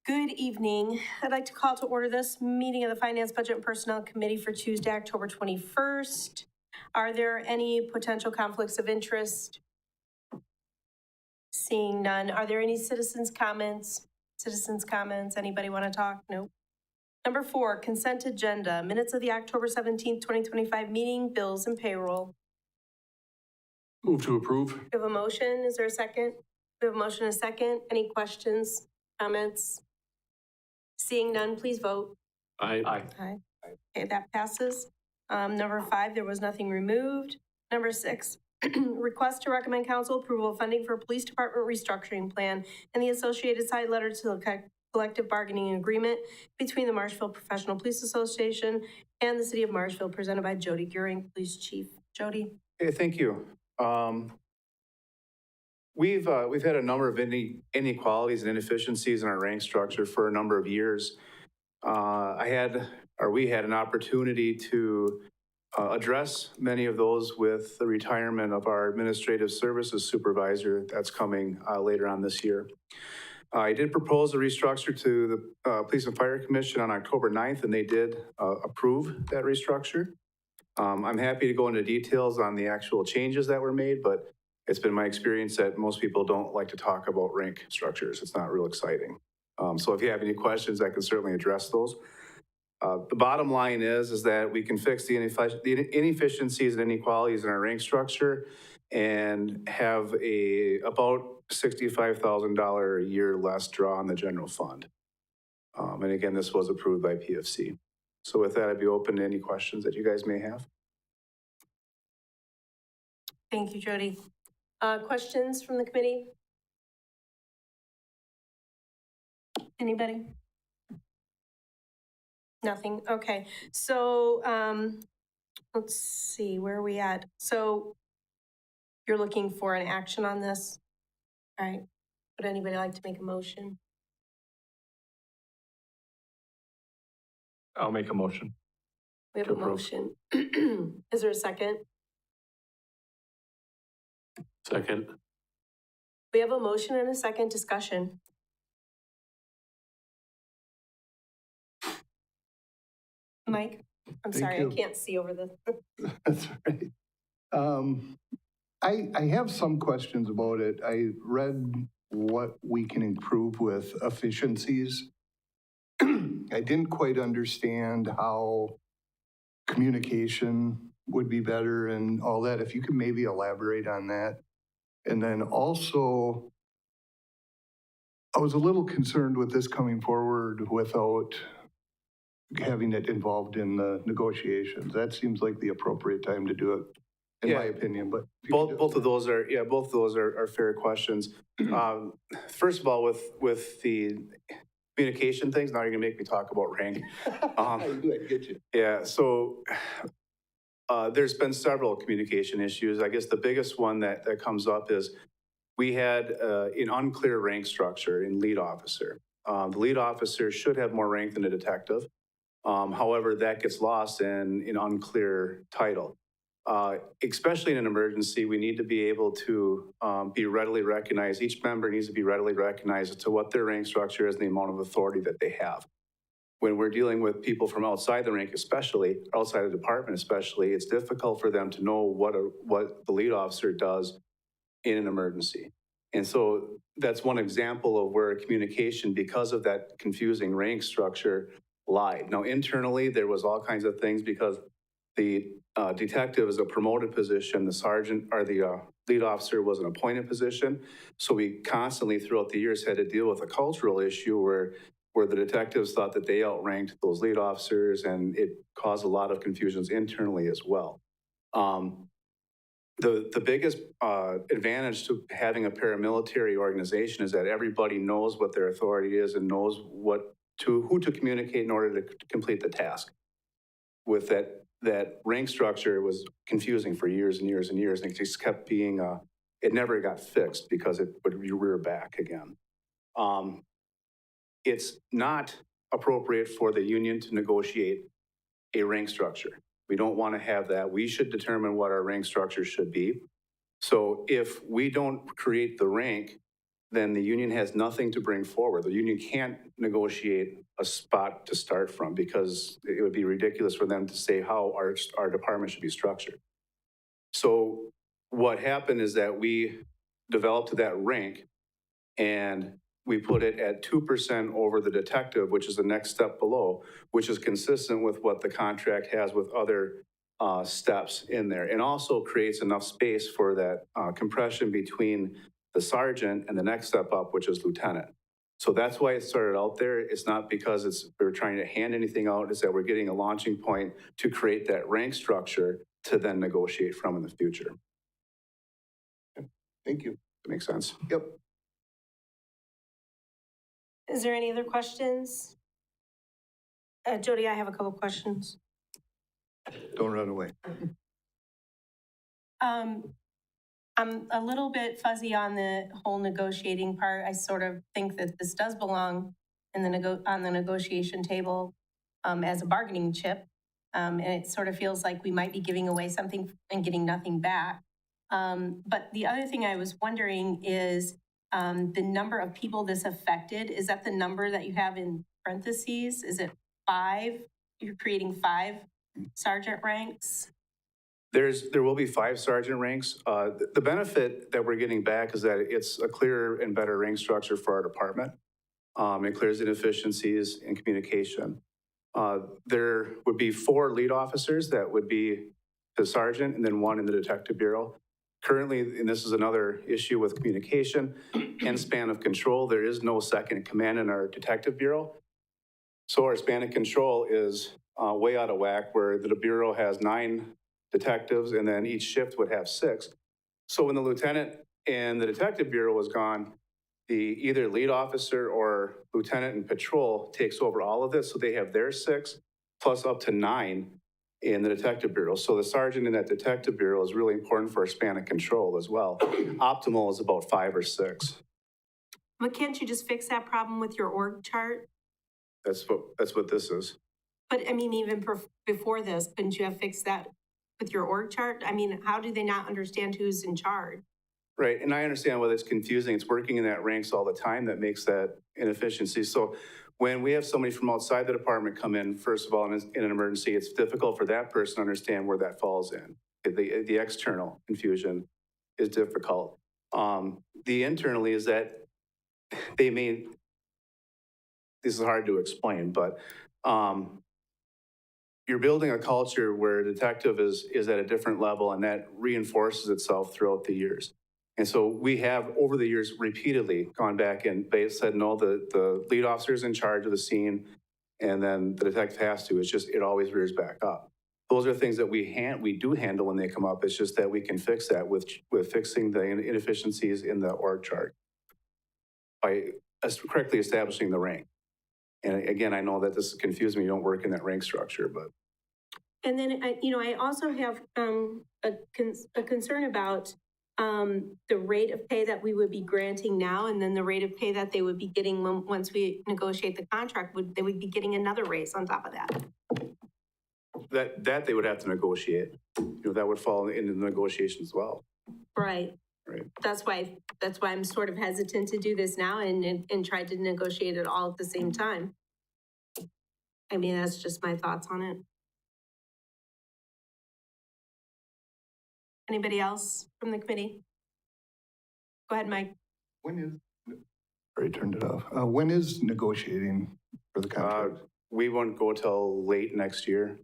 Good evening. I'd like to call to order this meeting of the Finance, Budget, and Personnel Committee for Tuesday, October 21st. Are there any potential conflicts of interest? Seeing none. Are there any citizens' comments? Anybody want to talk? No. Number 4, consent agenda. Minutes of the October 17th, 2025 meeting, bills and payroll. Move to approve. We have a motion. Is there a second? We have a motion and a second. Any questions, comments? Seeing none, please vote. Aye. Aye. Okay, that passes. Number 5, there was nothing removed. Number 6, request to recommend council approval of funding for police department restructuring plan and the associated side letter to the collective bargaining agreement between the Marshfield Professional Police Association and the City of Marshfield, presented by Jody Gearing, Police Chief. Jody. Hey, thank you. We've had a number of inequalities and inefficiencies in our rank structure for a number of years. We had an opportunity to address many of those with the retirement of our administrative services supervisor that's coming later on this year. I did propose a restructure to the Police and Fire Commission on October 9th, and they did approve that restructure. I'm happy to go into details on the actual changes that were made, but it's been my experience that most people don't like to talk about rank structures. It's not real exciting. So if you have any questions, I can certainly address those. The bottom line is that we can fix the inefficiencies and inequalities in our rank structure and have about $65,000 a year less draw on the general fund. And again, this was approved by PFC. So with that, I'd be open to any questions that you guys may have. Thank you, Jody. Questions from the committee? Anybody? Nothing? Okay. So let's see, where are we at? So you're looking for an action on this? All right. Would anybody like to make a motion? I'll make a motion. We have a motion. Is there a second? Second. We have a motion and a second. Discussion. Mike, I'm sorry, I can't see over the. That's right. I have some questions about it. I read what we can improve with efficiencies. I didn't quite understand how communication would be better and all that. If you could maybe elaborate on that. And then also, I was a little concerned with this coming forward without having it involved in the negotiations. That seems like the appropriate time to do it, in my opinion. But both of those are fair questions. First of all, with the communication things, now you're gonna make me talk about rank. I get you. Yeah, so there's been several communication issues. I guess the biggest one that comes up is we had an unclear rank structure in lead officer. The lead officer should have more rank than a detective. However, that gets lost in an unclear title. Especially in an emergency, we need to be able to be readily recognized. Each member needs to be readily recognized as to what their rank structure is and the amount of authority that they have. When we're dealing with people from outside the rank especially, outside the department especially, it's difficult for them to know what the lead officer does in an emergency. And so that's one example of where communication, because of that confusing rank structure, lied. Now, internally, there was all kinds of things because the detective is a promoted position, the sergeant or the lead officer was an appointed position. So we constantly throughout the years had to deal with a cultural issue where the detectives thought that they outranked those lead officers, and it caused a lot of confusions internally as well. The biggest advantage to having a paramilitary organization is that everybody knows what their authority is and knows who to communicate in order to complete the task. With that rank structure, it was confusing for years and years and years, and it just kept being, it never got fixed because it would rear back again. It's not appropriate for the union to negotiate a rank structure. We don't want to have that. We should determine what our rank structure should be. So if we don't create the rank, then the union has nothing to bring forward. The union can't negotiate a spot to start from because it would be ridiculous for them to say how our department should be structured. So what happened is that we developed that rank and we put it at 2% over the detective, which is the next step below, which is consistent with what the contract has with other steps in there, and also creates enough space for that compression between the sergeant and the next step up, which is lieutenant. So that's why it started out there. It's not because we're trying to hand anything out, it's that we're getting a launching point to create that rank structure to then negotiate from in the future. Thank you. That makes sense? Yep. Is there any other questions? Jody, I have a couple questions. Don't run away. I'm a little bit fuzzy on the whole negotiating part. I sort of think that this does belong in on the negotiation table as a bargaining chip. And it sort of feels like we might be giving away something and getting nothing back. But the other thing I was wondering is the number of people this affected. Is that the number that you have in parentheses? Is it 5? You're creating 5 sergeant ranks? There will be 5 sergeant ranks. The benefit that we're getting back is that it's a clearer and better rank structure for our department. It clears inefficiencies in communication. There would be 4 lead officers that would be the sergeant and then 1 in the detective bureau. Currently, and this is another issue with communication and span of control, there is no second in command in our detective bureau. So our span of control is way out of whack, where the bureau has 9 detectives and then each shift would have 6. So when the lieutenant and the detective bureau was gone, the either lead officer or lieutenant in patrol takes over all of this. So they have their 6 plus up to 9 in the detective bureau. So the sergeant in that detective bureau is really important for a span of control as well. Optimal is about 5 or 6. But can't you just fix that problem with your org chart? That's what this is. But I mean, even before this, couldn't you have fixed that with your org chart? I mean, how do they not understand who's in charge? Right, and I understand why it's confusing. It's working in that ranks all the time that makes that inefficiency. So when we have somebody from outside the department come in, first of all, in an emergency, it's difficult for that person to understand where that falls in. The external confusion is difficult. The internally is that this is hard to explain, but you're building a culture where a detective is at a different level, and that reinforces itself throughout the years. And so we have, over the years, repeatedly gone back and said, no, the lead officer is in charge of the scene, and then the detective has to. It's just, it always rears back up. Those are things that we do handle when they come up. It's just that we can fix that with fixing the inefficiencies in the org chart by correctly establishing the rank. And again, I know that this confused me. You don't work in that rank structure, but. And then, I also have a concern about the rate of pay that we would be granting now, and then the rate of pay that they would be getting once we negotiate the contract. They would be getting another raise on top of that. That they would have to negotiate. That would fall into the negotiations as well. Right. Right. That's why I'm sort of hesitant to do this now and try to negotiate it all at the same time. I mean, that's just my thoughts on it. Anybody else from the committee? Go ahead, Mike. Already turned it off. When is negotiating for the contract? We won't go till late next year.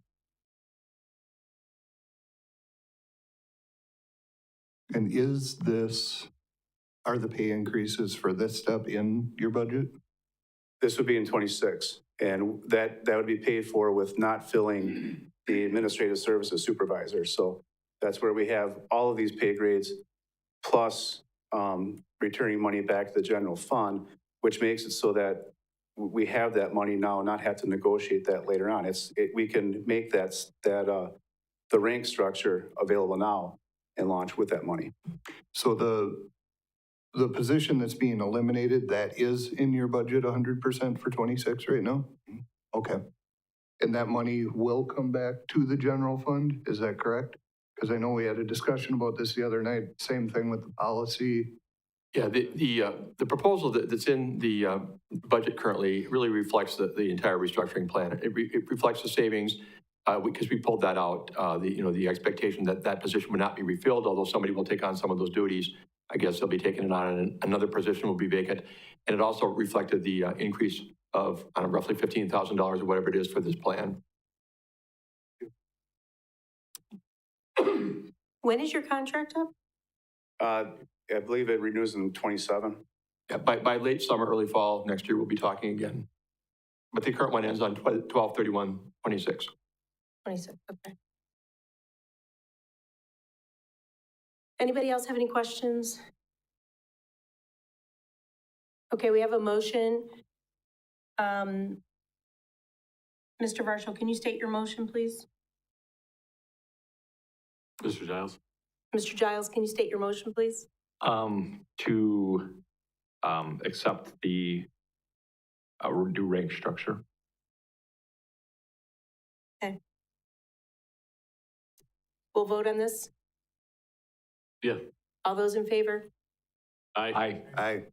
And are the pay increases for this step in your budget? This would be in 26, and that would be paid for with not filling the administrative services supervisor. So that's where we have all of these pay grades, plus returning money back to the general fund, which makes it so that we have that money now, not have to negotiate that later on. We can make the rank structure available now and launch with that money. So the position that's being eliminated, that is in your budget 100% for 26 right now? Okay. And that money will come back to the general fund, is that correct? Because I know we had a discussion about this the other night, same thing with the policy Yeah, the proposal that's in the budget currently really reflects the entire restructuring plan. It reflects the savings, because we pulled that out, the expectation that that position would not be refilled, although somebody will take on some of those duties. I guess they'll be taking it on, and another position will be vacant. And it also reflected the increase of roughly $15,000 or whatever it is for this plan. When is your contract up? I believe it renews in 27. Yeah, by late summer, early fall next year, we'll be talking again. But the current one ends on 12/31/26. 26, okay. Anybody else have any questions? Okay, we have a motion. Mr. Varshall, can you state your motion, please? Mr. Giles? Mr. Giles, can you state your motion, please? To accept the new rank structure. Okay. We'll vote on this. Yeah. All those in favor? Aye. Aye.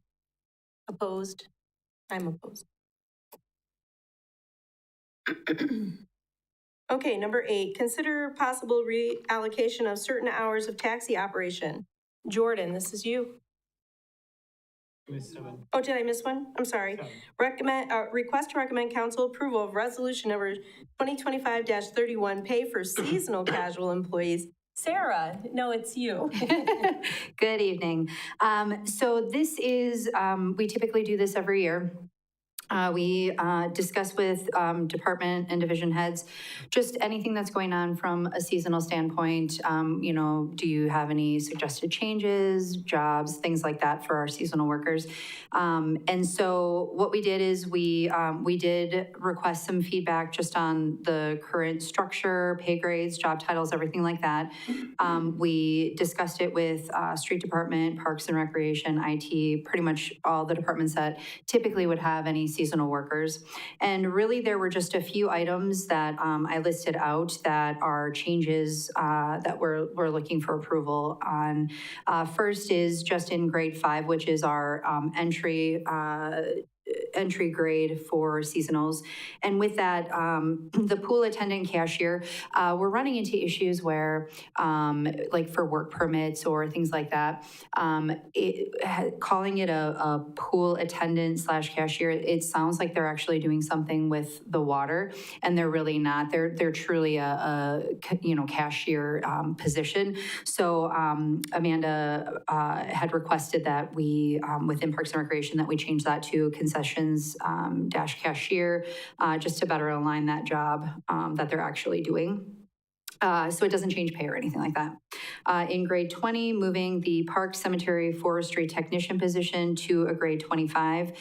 Opposed? I'm opposed. Okay, number 8, consider possible reallocation of certain hours of taxi operation. Jordan, this is you. Oh, did I miss one? I'm sorry. Request to recommend council approval of resolution number 2025-31, pay for seasonal casual employees. Sarah, no, it's you. Good evening. So this is, we typically do this every year. We discuss with department and division heads just anything that's going on from a seasonal standpoint. Do you have any suggested changes, jobs, things like that for our seasonal workers? And so what we did is we did request some feedback just on the current structure, pay grades, job titles, everything like that. We discussed it with street department, parks and recreation, IT, pretty much all the departments that typically would have any seasonal workers. And really there were just a few items that I listed out that are changes that we're looking for approval on. First is just in grade 5, which is our entry grade for seasonals. And with that, the pool attendant cashier, we're running into issues where, like for work permits or things like that, calling it a pool attendant / cashier, it sounds like they're actually doing something with the water, and they're really not. They're truly a cashier position. So Amanda had requested that we, within Parks and Recreation, that we change that to concessions dash cashier, just to better align that job that they're actually doing. So it doesn't change pay or anything like that. In grade 20, moving the park, cemetery, forestry technician position to a grade 25.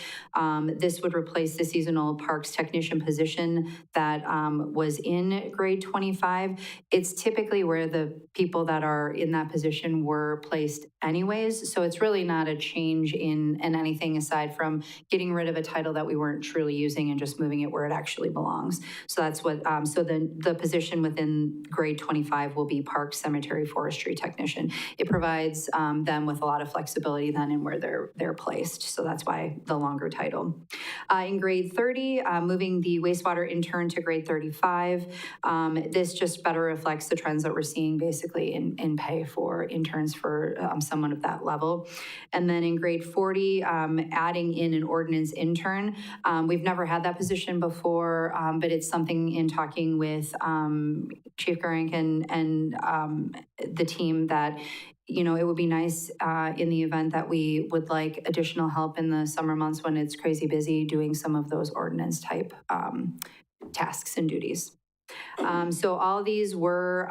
This would replace the seasonal parks technician position that was in grade 25. It's typically where the people that are in that position were placed anyways. So it's really not a change in anything aside from getting rid of a title that we weren't truly using and just moving it where it actually belongs. So that's what, so the position within grade 25 will be park, cemetery, forestry technician. It provides them with a lot of flexibility then in where they're placed. So that's why the longer title. In grade 30, moving the wastewater intern to grade 35. This just better reflects the trends that we're seeing basically in pay for interns for someone of that level. And then in grade 40, adding in an ordinance intern. We've never had that position before, but it's something in talking with Chief Garank and the team that, it would be nice in the event that we would like additional help in the summer months when it's crazy busy doing some of those ordinance type tasks and duties. So all these were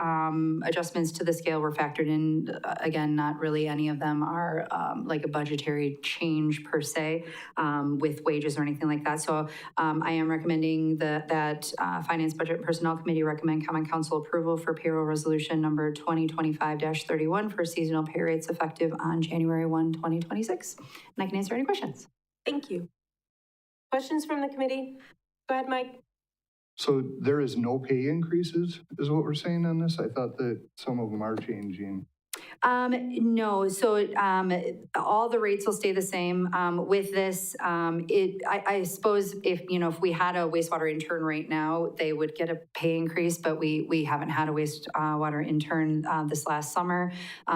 adjustments to the scale were factored in. Again, not really any of them are like a budgetary change per se with wages or anything like that. So I am recommending that Finance, Budget, and Personnel Committee recommend Common Council approval for payroll resolution number 2025-31 for seasonal pay rates effective on January 1, 2026. And I can answer any questions. Thank you. Questions from the committee? Go ahead, Mike. So there is no pay increases, is what we're saying on this? I thought that some of them are changing. No, so all the rates will stay the same. With this, I suppose if we had a wastewater intern right now, they would get a pay increase, but we haven't had a wastewater intern this last summer.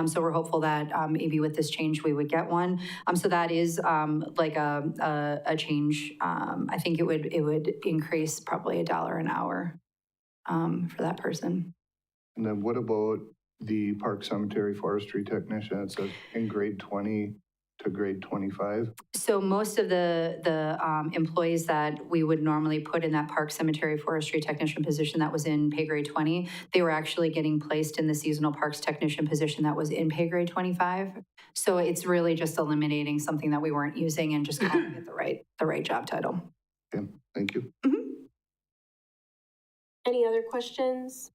So we're hopeful that maybe with this change, we would get one. So that is like a change. I think it would increase probably $1 an hour for that person. And then what about the park cemetery forestry technician? It's in grade 20 to grade 25. So most of the employees that we would normally put in that park cemetery forestry technician position that was in pay grade 20, they were actually getting placed in the seasonal parks technician position that was in pay grade 25. So it's really just eliminating something that we weren't using and just calling it the right job title. Okay, thank you. Any other questions?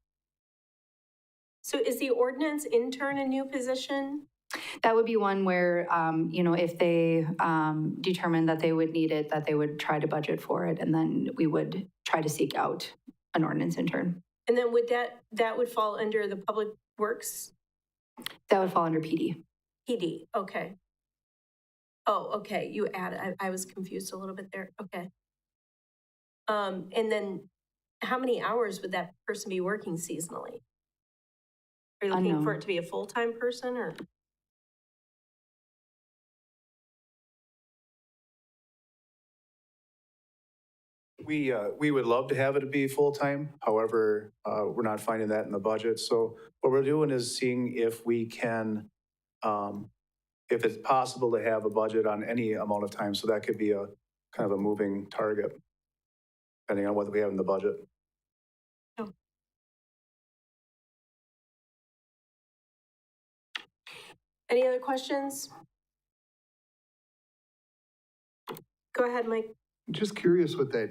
So is the ordinance intern a new position? That would be one where, if they determined that they would need it, that they would try to budget for it, and then we would try to seek out an ordinance intern. And then would that would fall under the Public Works? That would fall under PD. PD, okay. Oh, okay, you added, I was confused a little bit there, okay. And then how many hours would that person be working seasonally? Are you looking for it to be a full-time person, or? We would love to have it be full-time. However, we're not finding that in the budget. So what we're doing is seeing if we can, if it's possible to have a budget on any amount of time. So that could be a kind of a moving target, depending on what we have in the budget. Oh. Any other questions? Go ahead, Mike. Just curious with that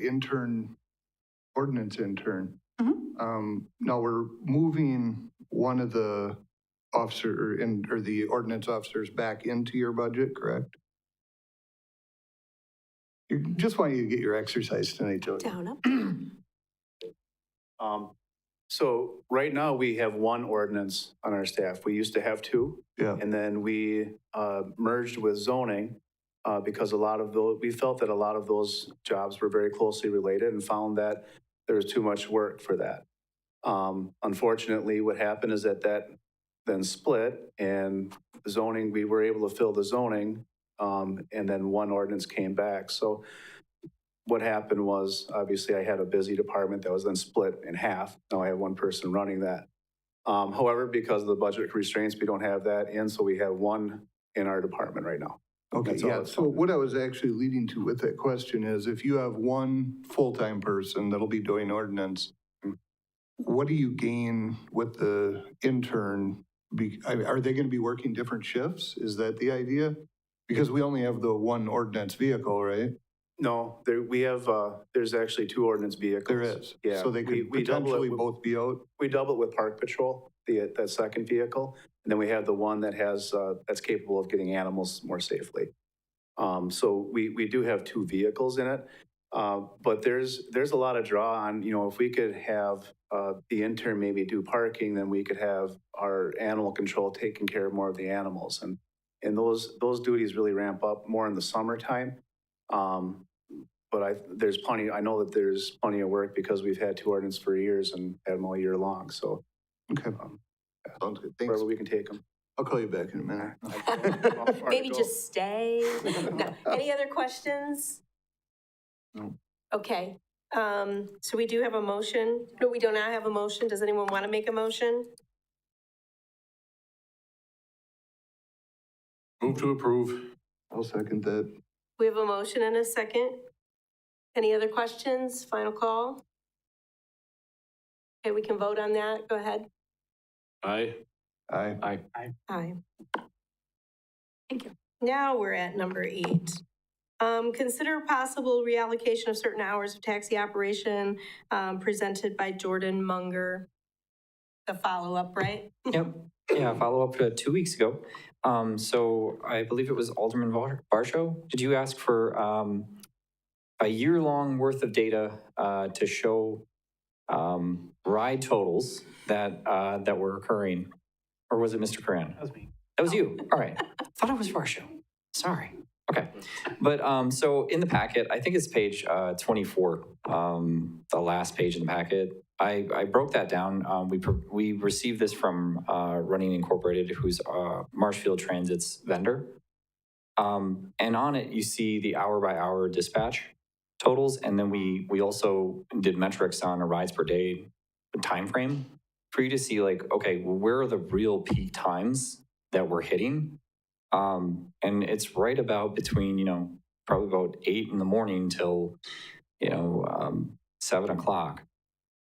ordinance intern. Now we're moving one of the or the ordinance officers back into your budget, correct? You just want you to get your exercise tonight, Jody. Down up. So right now we have one ordinance on our staff. We used to have two. Yeah. And then we merged with zoning because we felt that a lot of those jobs were very closely related and found that there was too much work for that. Unfortunately, what happened is that then split, and zoning, we were able to fill the zoning, and then one ordinance came back. So what happened was, obviously, I had a busy department that was then split in half. Now I have one person running that. However, because of the budget restraints, we don't have that in, so we have one in our department right now. Okay, That's all yeah, it's so what I was actually leading to with that question is if you have one full-time person that'll be doing ordinance, what do you gain with the intern? Are they gonna be working different shifts? Is that the idea? Because we only have the one ordinance vehicle, right? No, we have, there's actually two ordinance vehicles. There is. Yeah. So they could we double it potentially with- both be out? We double it with Park Patrol, that second vehicle. And then we have the one that has, that's capable of getting animals more safely. So we do have two vehicles in it. But there's a lot of draw on, if we could have the intern maybe do parking, then we could have our animal control taking care of more of the animals. And those duties really ramp up more in the summertime. But I know that there's plenty of work because we've had two ordinance for years and had them all year long. So Okay, sounds good, thanks. wherever we can take them. I'll call you back in a minute. Maybe just stay. No. Any other questions? No. Okay, so we do have a motion. No, we do not have a motion. Does anyone want to make a motion? Move to approve. I'll second that. We have a motion and a second. Any other questions? Final call? Okay, we can vote on that. Go ahead. Aye. Aye. Aye. Aye. Thank you. Now we're at number 8. Consider possible reallocation of certain hours of taxi operation, presented by Jordan Munger. The follow-up, right? Yep. Yeah, follow up 2 weeks ago. So I believe it was Alderman Varsho. Did you ask for a year-long worth of data to show ride totals that were occurring Or was it Mr. Coran? That was me. That was you. All right. Thought it was Varsho. Sorry. Okay. But so in the packet, I think it's page 24, the last page in the packet. I broke that down. We received this from Running Incorporated, who's Marshfield Transit's vendor. And on it, you see the hour by hour dispatch totals. And then we also did metrics on a rides per day time frame for you to see like, okay, well, where are the real peak times that we're hitting? And it's right about between, probably about 8 in the morning till, 7 o'clock.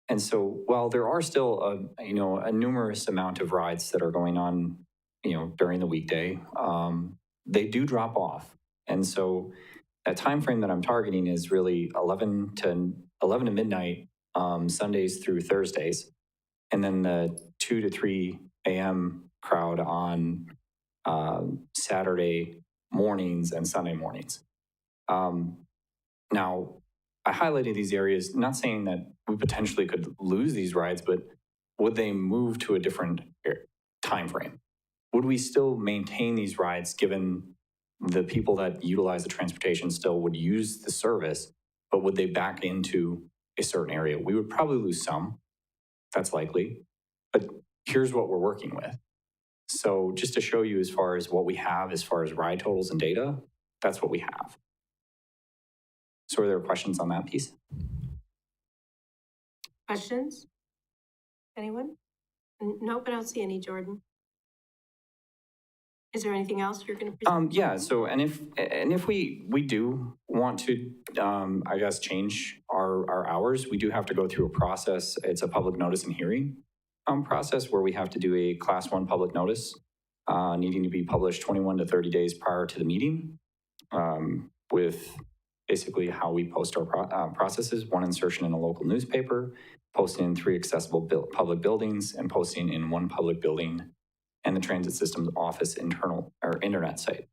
And so while there are still a numerous amount of rides that are going on, during the weekday, they do drop off. And so that time frame that I'm targeting is really 11 to midnight, Sundays through Thursdays, and then the 2 to 3 a.m. crowd on Saturday mornings and Sunday mornings. Now, I highlighted these areas, not saying that we potentially could lose these rides, but would they move to a different time frame? Would we still maintain these rides given the people that utilize the transportation still would use the service, but would they back into a certain area? We would probably lose some. That's likely. But here's what we're working with. So just to show you as far as what we have, as far as ride totals and data, that's what we have. So are there questions on that piece? Questions? Anyone? Nope, I don't see any, Jordan. Is there anything else you're going to present? Yeah. So, and if we do want to, I guess, change our hours, we do have to go through a process. It's a public notice and hearing process where we have to do a Class 1 public notice needing to be published 21 to 30 days prior to the meeting, with basically how we post our processes: 1 insertion in a local newspaper, posting in 3 accessible public buildings, and posting in 1 public building and the transit system's office internal or internet site.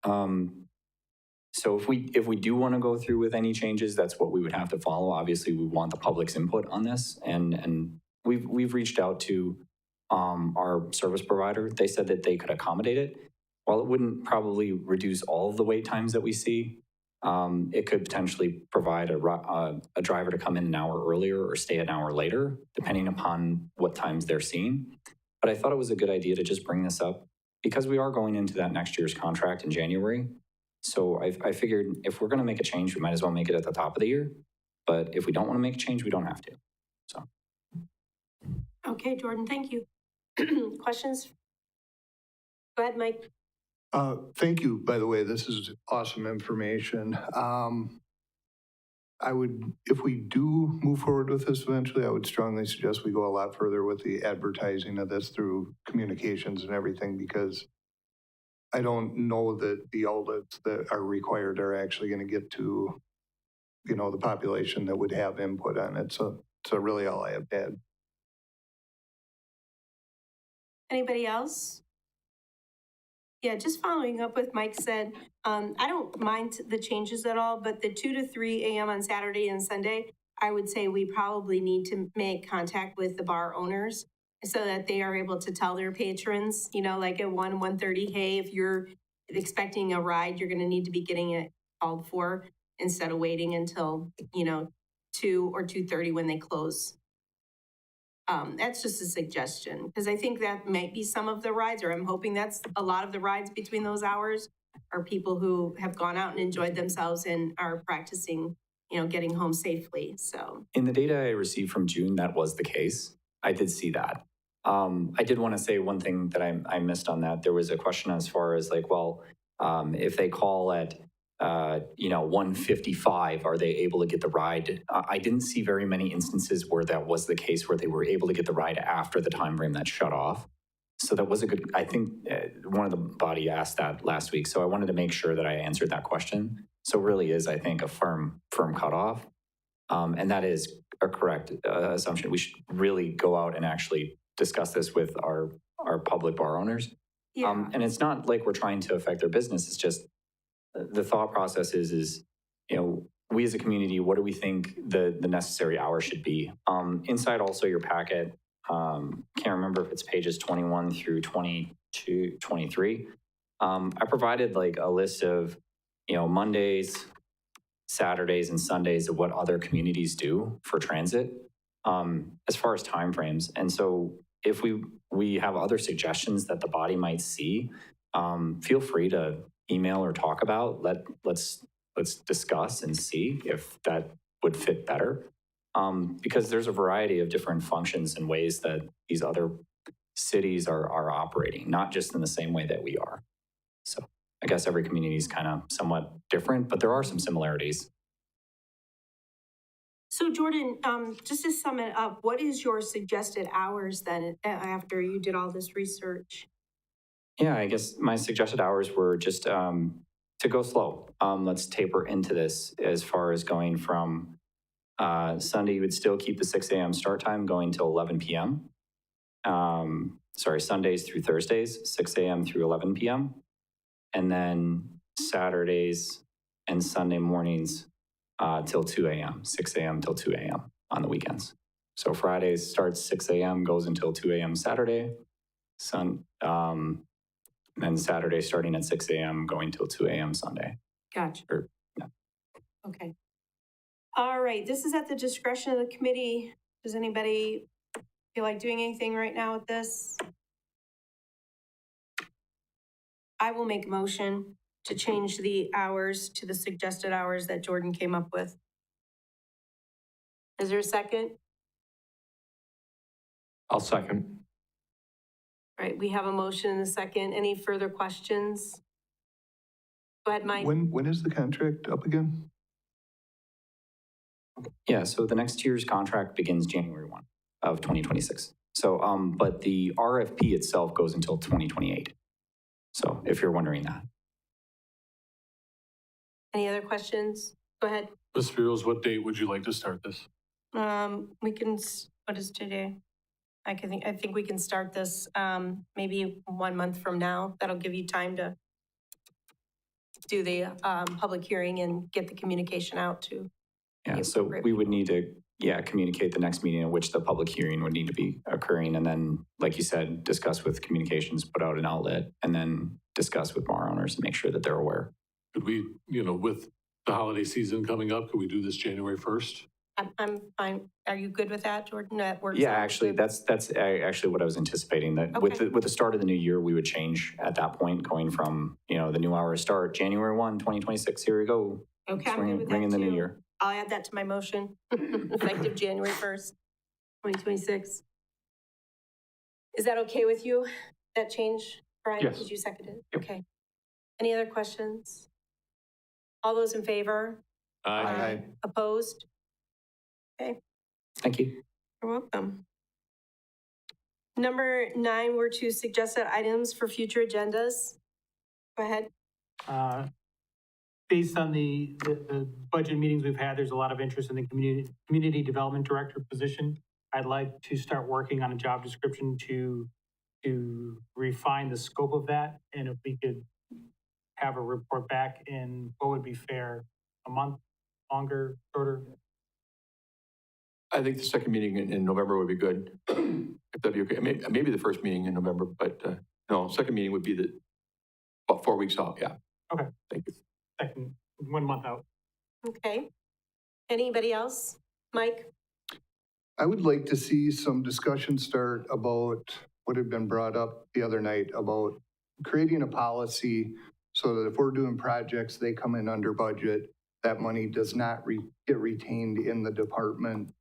So if we do want to go through with any changes, that's what we would have to follow. Obviously, we want the public's input on this, and we've reached out to our service provider. They said that they could accommodate it. While it wouldn't probably reduce all of the wait times that we see, it could potentially provide a driver to come in an hour earlier or stay an hour later, depending upon what times they're seeing. But I thought it was a good idea to just bring this up because we are going into that next year's contract in January. So I figured if we're going to make a change, we might as well make it at the top of the year. But if we don't want to make a change, we don't have to. So. Okay, Jordan, thank you. Questions? Go ahead, Mike. Thank you, by the way. This is awesome information. If we do move forward with this eventually, I would strongly suggest we go a lot further with the advertising of this through communications and everything, because I don't know that the outlets that are required are actually going to get to, the population that would have input on it. So really all I have to add. Anybody else? Yeah, just following up with Mike said, I don't mind the changes at all, but the 2 to 3 a.m. on Saturday and Sunday, I would say we probably need to make contact with the bar owners so that they are able to tell their patrons, like at 1:30, hey, if you're expecting a ride, you're going to need to be getting it called for instead of waiting until, 2 or 2:30 when they close. That's just a suggestion, because I think that might be some of the rides, or I'm hoping that's a lot of the rides between those hours are people who have gone out and enjoyed themselves and are practicing, getting home safely. So in the data I received from June, that was the case. I did see that. I did want to say one thing that I missed on that. There was a question as far as like, well, if they call at 1:55, are they able to get the ride? I didn't see very many instances where that was the case, where they were able to get the ride after the time frame that shut off. So that was a good, I think one of the body asked that last week. So I wanted to make sure that I answered that question. So it really is, I think, a firm cutoff. And that is a correct assumption. We should really go out and actually discuss this with our public bar owners. yeah, And it's not like we're trying to affect their business. It's just, the thought process is, we as a community, what do we think the necessary hours should be? Inside also your packet, can't remember if it's pages 21 through 22, 23. I provided like a list of, Mondays, Saturdays, and Sundays of what other communities do for transit as far as timeframes. And so if we have other suggestions that the body might see, feel free to email or talk about. Let's discuss and see if that would fit better. Because there's a variety of different functions and ways that these other cities are operating, not just in the same way that we are. So I guess every community is kind of somewhat different, but there are some similarities. So Jordan, just to sum it up, what is your suggested hours then after you did all this research? Yeah, I guess my suggested hours were just to go slow. Let's taper into this as far as going from Sunday, you would still keep the 6 a.m. start time going till 11 p.m. Sundays through Thursdays, 6 a.m. through 11 p.m. And then Saturdays and Sunday mornings till 2 a.m., 6 a.m. till 2 a.m. on the weekends. So Fridays starts 6 a.m., goes until 2 a.m. Saturday. Then Saturday starting at 6 a.m., going till 2 a.m. Sunday. Gotcha. Yeah. Okay. All right, this is at the discretion of the committee. Does anybody feel like doing anything right now with this? I will make a motion to change the hours to the suggested hours that Jordan came up with. Is there a second? I'll second. All right, we have a motion and a second. Any further questions? Go ahead, Mike. When is the contract up again? Yeah, so the next year's contract begins January 1 of 2026. So, but the RFP itself goes until 2028. So if you're wondering that. Any other questions? Go ahead. Ms. Spiros, what date would you like to start this? We can, what is today? I think we can start this maybe 1 month from now. That'll give you time to do the public hearing and get the communication out to. Yeah, so we would need to, communicate the next meeting in which the public hearing would need to be occurring. And then, like you said, discuss with communications, put out an outlet, and then discuss with bar owners and make sure that they're aware. Could we, with the holiday season coming up, could we do this January 1st? I'm fine. Are you good with that, Jordan? That works. Yeah, actually, that's actually what I was anticipating, that Okay. with the start of the new year, we would change at that point, going from, the new hours start January 1, 2026, here we go. Okay, I'm good with that Ring in the new too. year. I'll add that to my motion, effective January 1st, 2026. Is that okay with you, that change? Brian, Yes. did you second it? Yep. Okay. Any other questions? All those in favor? Aye. Opposed? Thank you. You're welcome. Number 9 were to suggested items for future agendas. Go ahead. Based on the budget meetings we've had, there's a lot of interest in the community development director position. I'd like to start working on a job description to refine the scope of that, and if we could have a report back in what would be fair, a month, longer, shorter. I think the second meeting in November would be good. If that'd be okay. Maybe the first meeting in November, but no, second meeting would be about 4 weeks out. Yeah. Okay. Thank you. Second, 1 month out. Okay. Anybody else? Mike? I would like to see some discussion start about what had been brought up the other night about creating a policy so that if we're doing projects, they come in under budget, that money does not get retained in the department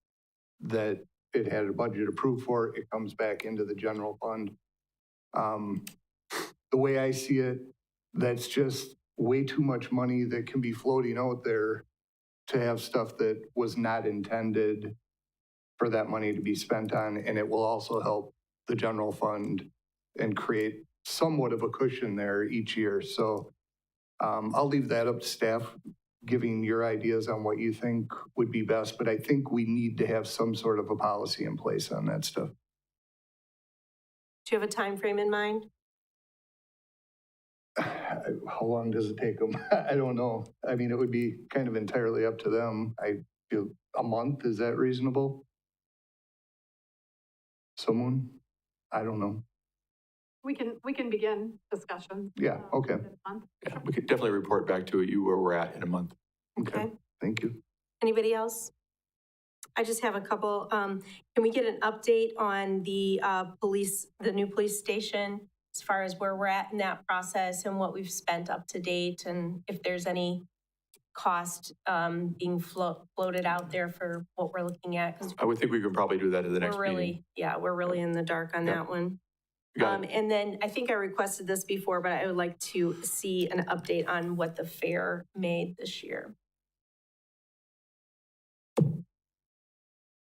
that it had a budget approved for. It comes back into the general fund. The way I see it, that's just way too much money that can be floating out there to have stuff that was not intended for that money to be spent on. And it will also help the general fund and create somewhat of a cushion there each year. So I'll leave that up to staff, giving your ideas on what you think would be best. But I think we need to have some sort of a policy in place on that stuff. Do you have a time frame in mind? How long does it take them? I don't know. I mean, it would be kind of entirely up to them. I feel a month, is that reasonable? Someone? I don't know. We can begin discussion. Yeah, okay. this month. Yeah, we could definitely report back to you where we're at in a month. Okay, thank you. Anybody else? I just have a couple. Can we get an update on the the new police station, as far as where we're at in that process and what we've spent up to date, and if there's any cost being floated out there for what we're looking at? Because I would think we could probably do that at the next we're meeting. really, yeah, we're really in the dark on Yeah. that one. You got it. And then I think I requested this before, but I would like to see an update on what the fair made this year.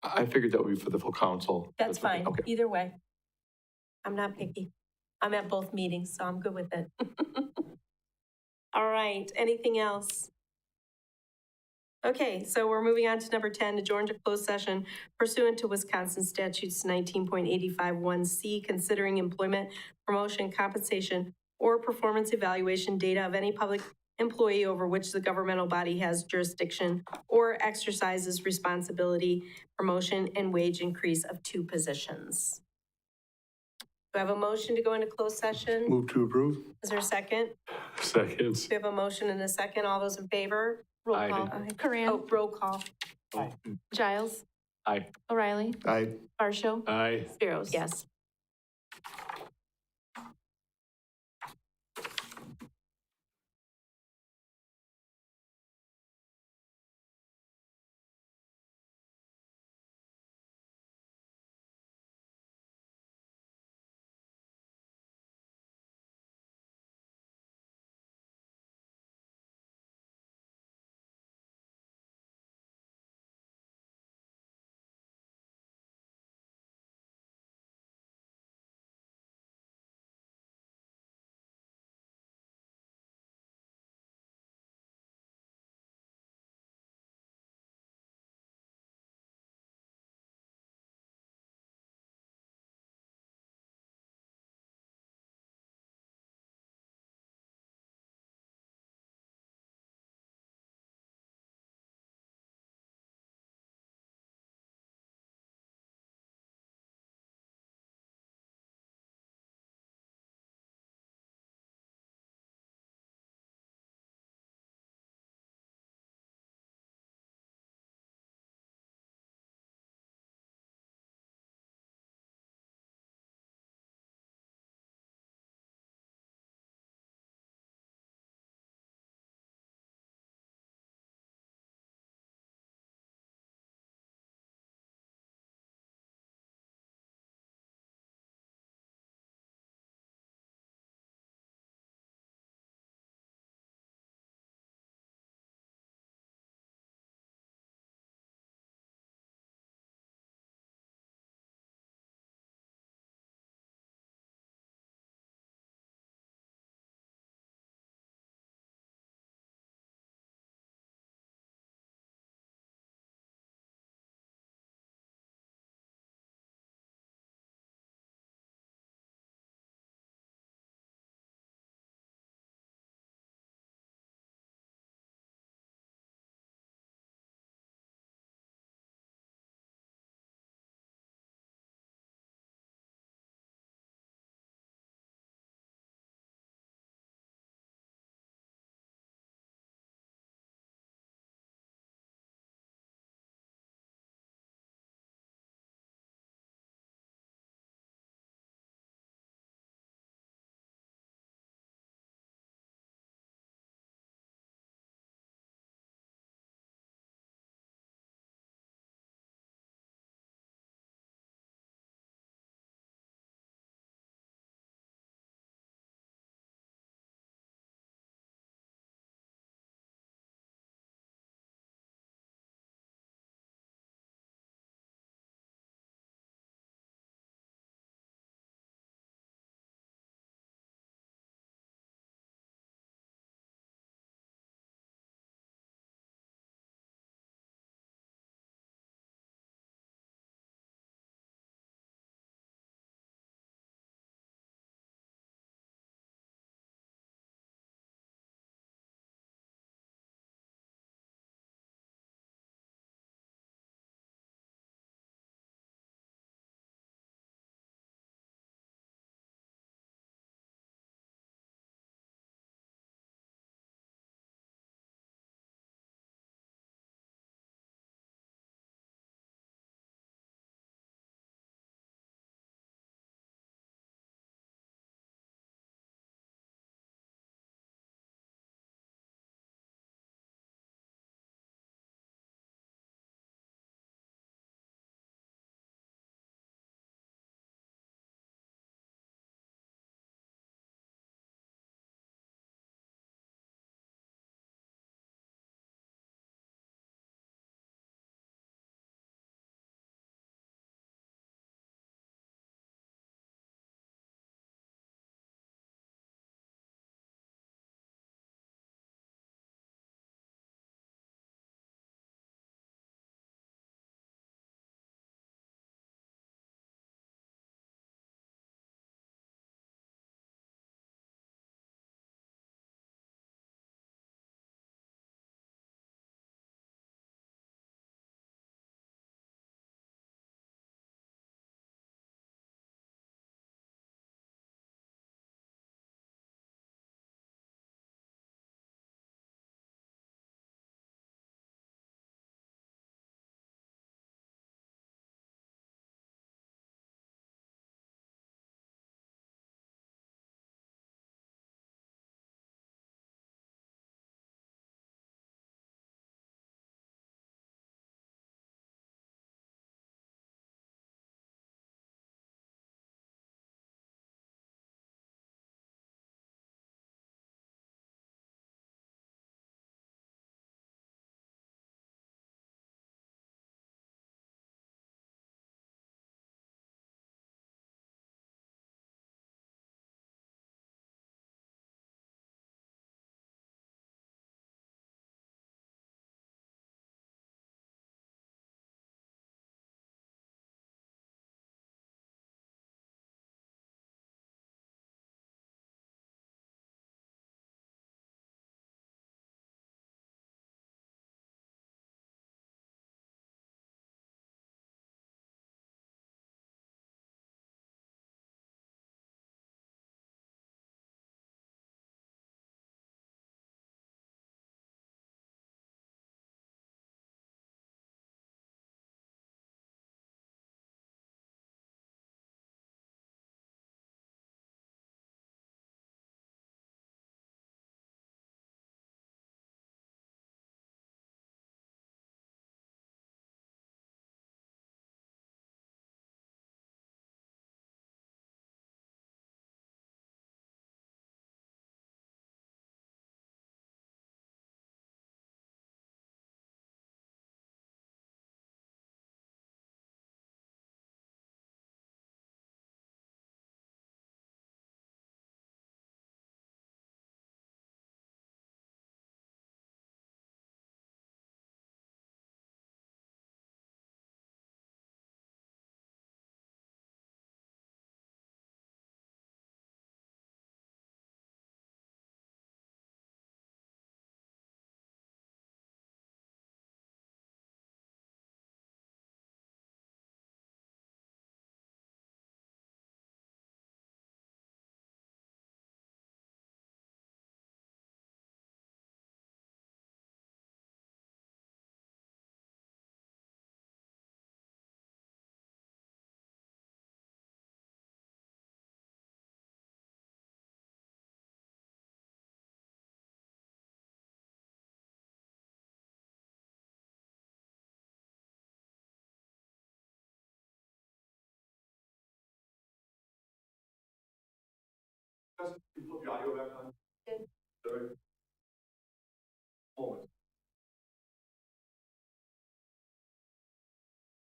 I figured that would be for the full council. That's fine, Okay. either way. I'm not picky. I'm at both meetings, so I'm good with it. All right, anything else? Okay, so we're moving on to number 10, adjourn to closed session pursuant to Wisconsin statutes 19.851C, considering employment, promotion, compensation, or performance evaluation data of any public employee over which the governmental body has jurisdiction or exercises responsibility, promotion, and wage increase of 2 positions. Do I have a motion to go into closed session? Move to approve? Is there a second? Seconds. We have a motion and a second. All those in favor? Roll Aye. call. Oh, Corinne, roll call. Giles. Aye. O'Reilly, Aye. Varsho, Aye. Spiros. Yes.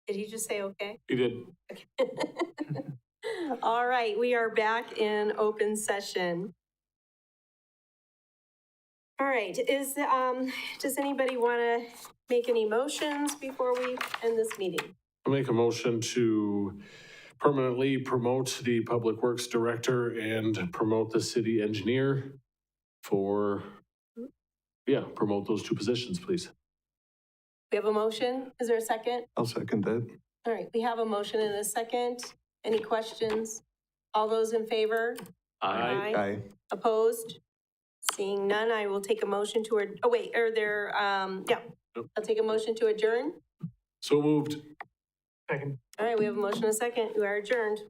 Did he just say okay? You did. All right, we are back in open session. All right, does anybody want to make any motions before we end this meeting? I'll make a motion to permanently promote the Public Works Director and promote the city engineer for, promote those two positions, please. We have a motion. Is there a second? I'll second that. All right, we have a motion and a second. Any questions? All those in favor? Aye. Opposed? Seeing none, I will take a motion to, I'll take a motion to adjourn. So moved. Second. All right, we have a motion and a second. We are adjourned.